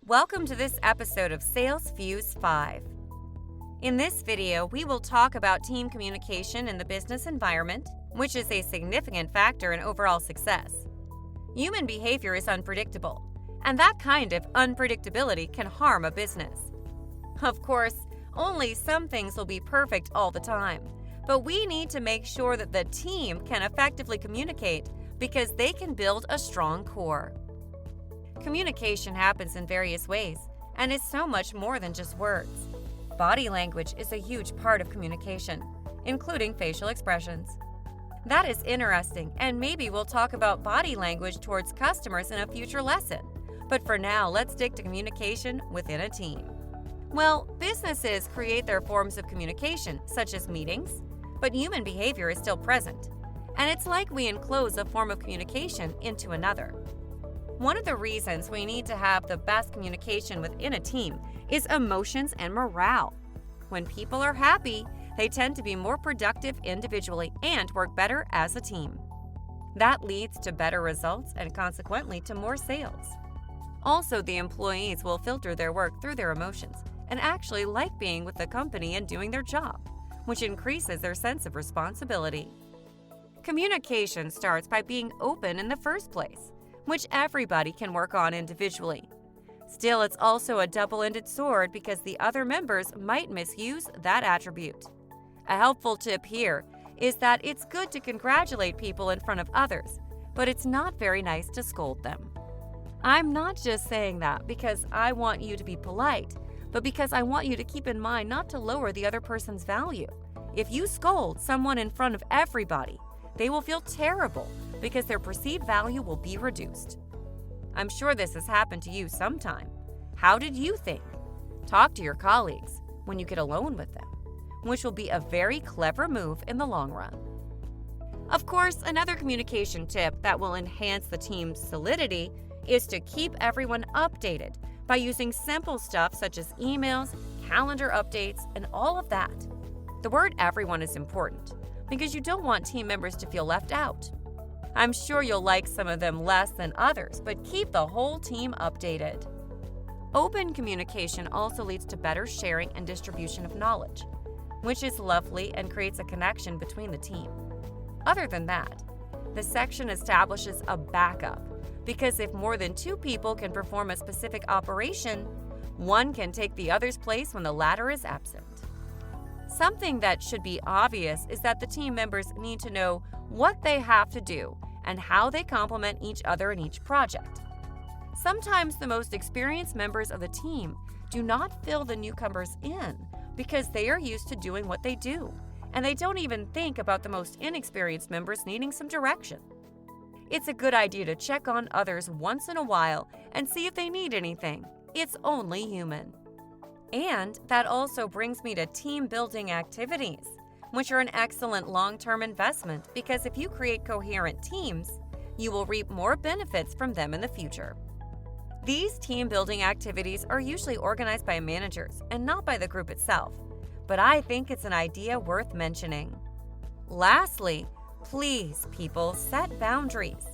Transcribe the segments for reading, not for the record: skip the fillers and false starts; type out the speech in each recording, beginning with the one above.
Welcome to this episode of Salesfuse 5. In this video, we will talk about team communication in the business environment, which is a significant factor in overall success. Human behavior is unpredictable, and that kind of unpredictability can harm a business. Of course, only some things will be perfect all the time, but we need to make sure that the team can effectively communicate because they can build a strong core. Communication happens in various ways and is so much more than just words. Body language is a huge part of communication, including facial expressions. That is interesting, and maybe we'll talk about body language towards customers in a future lesson. But for now, let's stick to communication within a team. Well, businesses create their forms of communication, such as meetings, but human behavior is still present. And it's like we enclose a form of communication into another. One of the reasons we need to have the best communication within a team is emotions and morale. When people are happy, they tend to be more productive individually and work better as a team. That leads to better results and consequently to more sales. Also, the employees will filter their work through their emotions and actually like being with the company and doing their job, which increases their sense of responsibility. Communication starts by being open in the first place, which everybody can work on individually. Still, it's also a double-edged sword because the other members might misuse that attribute. A helpful tip here is that it's good to congratulate people in front of others, but it's not very nice to scold them. I'm not just saying that because I want you to be polite, but because I want you to keep in mind not to lower the other person's value. If you scold someone in front of everybody, they will feel terrible because their perceived value will be reduced. I'm sure this has happened to you sometime. How did you think? Talk to your colleagues when you get alone with them, which will be a very clever move in the long run. Of course, another communication tip that will enhance the team's solidity is to keep everyone updated by using simple stuff such as emails, calendar updates, and all of that. The word everyone is important because you don't want team members to feel left out. I'm sure you'll like some of them less than others, but keep the whole team updated. Open communication also leads to better sharing and distribution of knowledge, which is lovely and creates a connection between the team. Other than that, the section establishes a backup because if more than two people can perform a specific operation, one can take the other's place when the latter is absent. Something that should be obvious is that the team members need to know what they have to do and how they complement each other in each project. Sometimes the most experienced members of the team do not fill the newcomers in because they are used to doing what they do, and they don't even think about the most inexperienced members needing some direction. It's a good idea to check on others once in a while and see if they need anything. It's only human. And that also brings me to team building activities, which are an excellent long-term investment because if you create coherent teams, you will reap more benefits from them in the future. These team building activities are usually organized by managers and not by the group itself, but I think it's an idea worth mentioning. Lastly, please, people, set boundaries.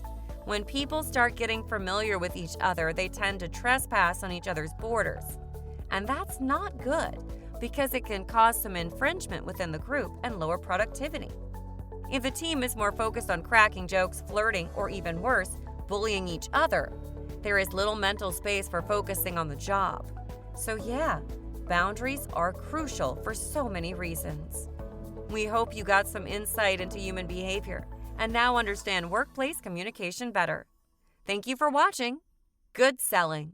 When people start getting familiar with each other, they tend to trespass on each other's borders. And that's not good because it can cause some infringement within the group and lower productivity. If the team is more focused on cracking jokes, flirting, or even worse, bullying each other, there is little mental space for focusing on the job. So yeah, boundaries are crucial for so many reasons. We hope you got some insight into human behavior and now understand workplace communication better. Thank you for watching. Good selling.